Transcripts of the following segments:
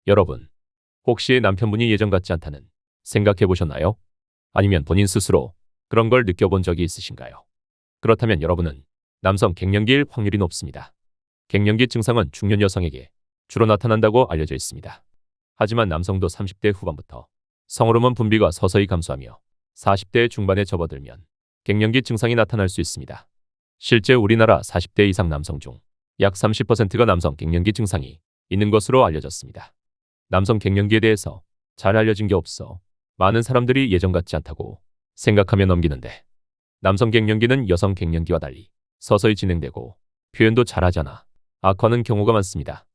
여러분, 혹시 남편분이 예전 같지 않다는 생각해 보셨나요? 아니면 본인 스스로 그런 걸 느껴본 적이 있으신가요? 그렇다면 여러분은 남성 갱년기일 확률이 높습니다. 갱년기 증상은 중년 여성에게 주로 나타난다고 알려져 있습니다. 하지만 남성도 30대 후반부터 성호르몬 분비가 서서히 감소하며 40대 중반에 접어들면 갱년기 증상이 나타날 수 있습니다. 실제 우리나라 40대 이상 남성 중 약 30%가 남성 갱년기 증상이 있는 것으로 알려졌습니다. 남성 갱년기에 대해서 잘 알려진 게 없어 많은 사람들이 예전 같지 않다고 생각하며 넘기는데, 남성 갱년기는 여성 갱년기와 달리 서서히 진행되고 표현도 잘하지 않아 악화하는 경우가 많습니다.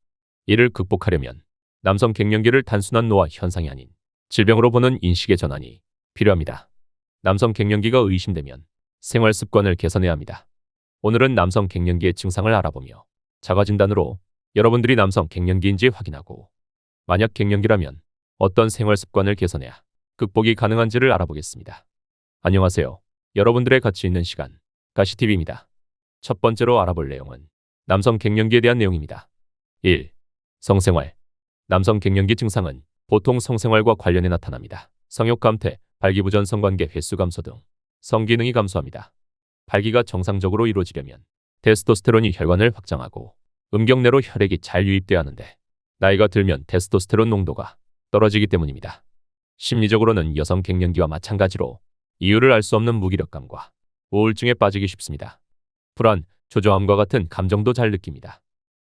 이를 극복하려면 남성 갱년기를 단순한 노화 현상이 아닌 질병으로 보는 인식의 전환이 필요합니다. 남성 갱년기가 의심되면 생활 습관을 개선해야 합니다. 오늘은 남성 갱년기의 증상을 알아보며 자가진단으로 여러분들이 남성 갱년기인지 확인하고, 만약 갱년기라면 어떤 생활 습관을 개선해야 극복이 가능한지를 알아보겠습니다. 안녕하세요. 여러분들의 가치 있는 시간, 가시TV입니다. 첫 번째로 알아볼 내용은 남성 갱년기에 대한 내용입니다. 1. 성생활. 남성 갱년기 증상은 보통 성생활과 관련해 나타납니다. 성욕 감퇴, 발기부전 성관계 횟수 감소 등 성기능이 감소합니다. 발기가 정상적으로 이루어지려면 테스토스테론이 혈관을 확장하고 음경 내로 혈액이 잘 유입돼야 하는데, 나이가 들면 테스토스테론 농도가 떨어지기 때문입니다. 심리적으로는 여성 갱년기와 마찬가지로 이유를 알 수 없는 무기력감과 우울증에 빠지기 쉽습니다. 불안, 초조함과 같은 감정도 잘 느낍니다.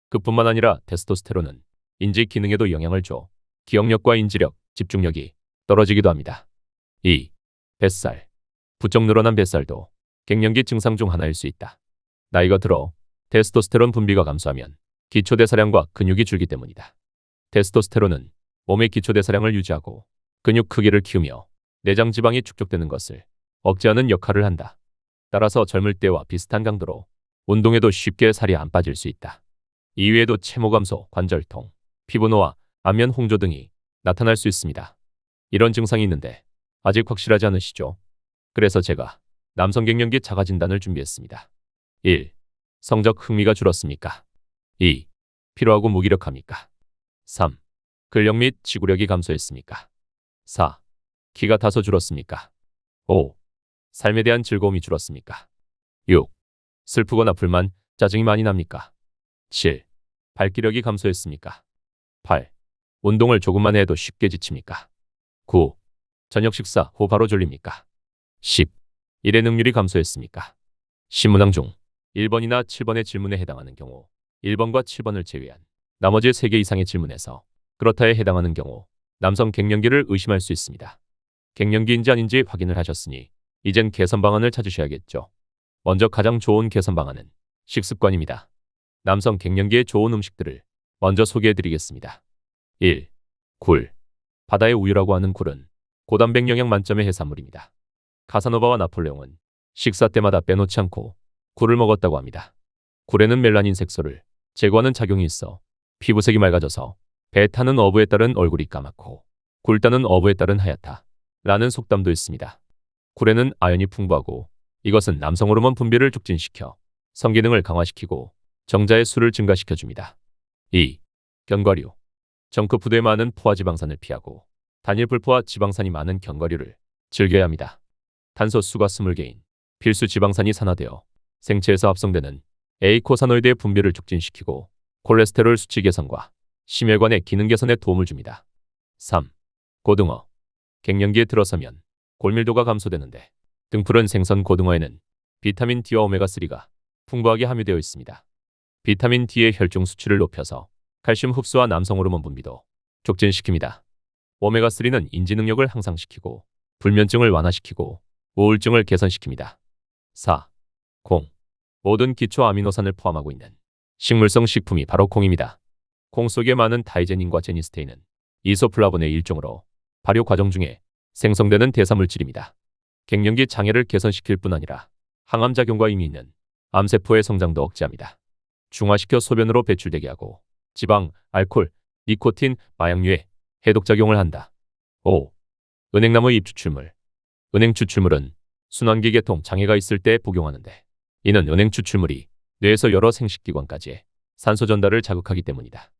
그뿐만 아니라 테스토스테론은 인지 기능에도 영향을 줘 기억력과 인지력, 집중력이 떨어지기도 합니다. 2. 뱃살. 부쩍 늘어난 뱃살도 갱년기 증상 중 하나일 수 있다. 나이가 들어 테스토스테론 분비가 감소하면 기초대사량과 근육이 줄기 때문이다. 테스토스테론은 몸의 기초대사량을 유지하고 근육 크기를 키우며 내장 지방이 축적되는 것을 억제하는 역할을 한다. 따라서 젊을 때와 비슷한 강도로 운동해도 쉽게 살이 안 빠질 수 있다. 이외에도 체모 감소, 관절통, 피부 노화, 안면 홍조 등이 나타날 수 있습니다. 이런 증상이 있는데 아직 확실하지 않으시죠? 그래서 제가 남성 갱년기 자가진단을 준비했습니다. 1. 성적 흥미가 줄었습니까? 2. 피로하고 무기력합니까? 3. 근력 및 지구력이 감소했습니까? 4. 키가 다소 줄었습니까? 5. 삶에 대한 즐거움이 줄었습니까? 6. 슬프거나 불만, 짜증이 많이 납니까? 7. 발기력이 감소했습니까? 8. 운동을 조금만 해도 쉽게 지칩니까? 9. 저녁 식사 후 바로 졸립니까? 10. 일의 능률이 감소했습니까? 신문항 중 1번이나 7번의 질문에 해당하는 경우 1번과 7번을 제외한 나머지 3개 이상의 질문에서 그렇다에 해당하는 경우 남성 갱년기를 의심할 수 있습니다. 갱년기인지 아닌지 확인을 하셨으니 이젠 개선 방안을 찾으셔야겠죠. 먼저 가장 좋은 개선 방안은 식습관입니다. 남성 갱년기에 좋은 음식들을 먼저 소개해드리겠습니다. 1. 굴. 바다의 우유라고 하는 굴은 고단백 영양 만점의 해산물입니다. 카사노바와 나폴레옹은 식사 때마다 빼놓지 않고 굴을 먹었다고 합니다. 굴에는 멜라닌 색소를 제거하는 작용이 있어 피부색이 맑아져서 배 타는 어부에 따른 얼굴이 까맣고 굴 따는 어부에 따른 하얗다 라는 속담도 있습니다. 굴에는 아연이 풍부하고 이것은 남성 호르몬 분비를 촉진시켜 성기능을 강화시키고 정자의 수를 증가시켜줍니다. 2. 견과류. 정크푸드에 많은 포화지방산을 피하고 단일 불포화 지방산이 많은 견과류를 즐겨야 합니다. 탄소 수가 20개인 필수 지방산이 산화되어 생체에서 합성되는 에이코사노이드의 분비를 촉진시키고 콜레스테롤 수치 개선과 심혈관의 기능 개선에 도움을 줍니다. 3. 고등어. 갱년기에 들어서면 골밀도가 감소되는데 등푸른 생선 고등어에는 비타민 D와 오메가3가 풍부하게 함유되어 있습니다. 비타민 D의 혈중 수치를 높여서 칼슘 흡수와 남성 호르몬 분비도 촉진시킵니다. 오메가3는 인지 능력을 향상시키고 불면증을 완화시키고 우울증을 개선시킵니다. 4. 콩. 모든 기초 아미노산을 포함하고 있는 식물성 식품이 바로 콩입니다. 콩 속에 많은 다이제닌과 제니스테인은 이소플라본의 일종으로 발효 과정 중에 생성되는 대사물질입니다. 갱년기 장애를 개선시킬 뿐 아니라 항암작용과 의미 있는 암세포의 성장도 억제합니다. 중화시켜 소변으로 배출되게 하고 지방, 알코올, 니코틴, 마약류에 해독작용을 한다. 5. 은행나무 잎 추출물. 은행 추출물은 순환기 계통 장애가 있을 때 복용하는데, 이는 은행 추출물이 뇌에서 여러 생식기관까지의 산소 전달을 자극하기 때문이다.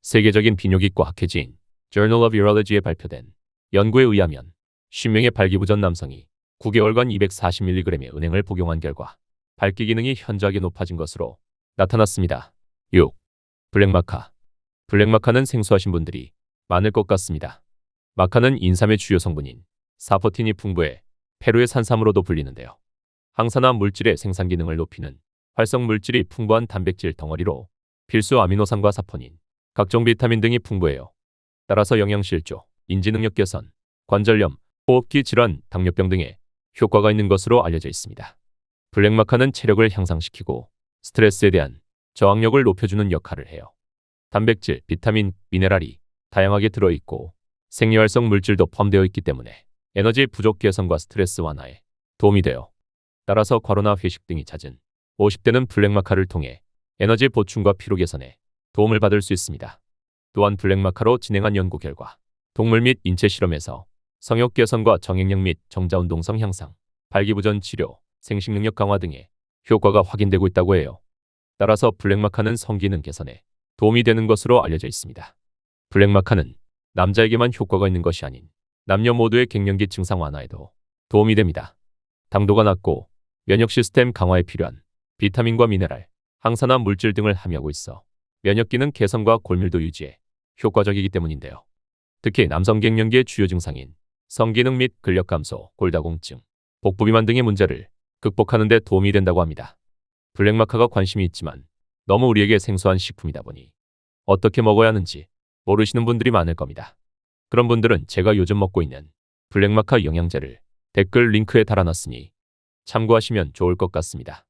세계적인 비뇨기과 학회지인 Journal of Urology에 발표된 연구에 의하면 10명의 발기부전 남성이 9개월간 240mg의 은행을 복용한 결과 발기 기능이 현저하게 높아진 것으로 나타났습니다. 6. 블랙마카. 블랙마카는 생소하신 분들이 많을 것 같습니다. 마카는 인삼의 주요 성분인 사포틴이 풍부해 페루의 산삼으로도 불리는데요. 항산화 물질의 생산 기능을 높이는 활성 물질이 풍부한 단백질 덩어리로 필수 아미노산과 사포닌, 각종 비타민 등이 풍부해요. 따라서 영양실조, 인지능력 개선, 관절염, 호흡기 질환, 당뇨병 등에 효과가 있는 것으로 알려져 있습니다. 블랙마카는 체력을 향상시키고 스트레스에 대한 저항력을 높여주는 역할을 해요. 단백질, 비타민, 미네랄이 다양하게 들어있고 생리활성 물질도 포함되어 있기 때문에 에너지 부족 개선과 스트레스 완화에 도움이 돼요. 따라서 과로나 회식 등이 잦은 50대는 블랙마카를 통해 에너지 보충과 피로 개선에 도움을 받을 수 있습니다. 또한 블랙마카로 진행한 연구 결과 동물 및 인체 실험에서 성욕 개선과 정액력 및 정자운동성 향상, 발기부전 치료, 생식능력 강화 등의 효과가 확인되고 있다고 해요. 따라서 블랙마카는 성기능 개선에 도움이 되는 것으로 알려져 있습니다. 블랙마카는 남자에게만 효과가 있는 것이 아닌 남녀 모두의 갱년기 증상 완화에도 도움이 됩니다. 당도가 낮고 면역 시스템 강화에 필요한 비타민과 미네랄, 항산화 물질 등을 함유하고 있어 면역 기능 개선과 골밀도 유지에 효과적이기 때문인데요. 특히 남성 갱년기의 주요 증상인 성기능 및 근력 감소, 골다공증, 복부 비만 등의 문제를 극복하는 데 도움이 된다고 합니다. 블랙마카가 관심이 있지만 너무 우리에게 생소한 식품이다 보니 어떻게 먹어야 하는지 모르시는 분들이 많을 겁니다. 그런 분들은 제가 요즘 먹고 있는 블랙마카 영양제를 댓글 링크에 달아놨으니 참고하시면 좋을 것 같습니다.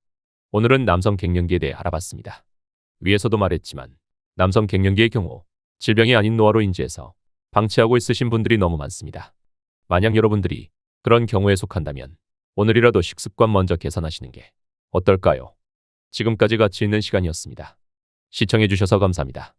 오늘은 남성 갱년기에 대해 알아봤습니다. 위에서도 말했지만 남성 갱년기의 경우 질병이 아닌 노화로 인지해서 방치하고 있으신 분들이 너무 많습니다. 만약 여러분들이 그런 경우에 속한다면 오늘이라도 식습관 먼저 개선하시는 게 어떨까요? 지금까지 가치 있는 시간이었습니다. 시청해주셔서 감사합니다.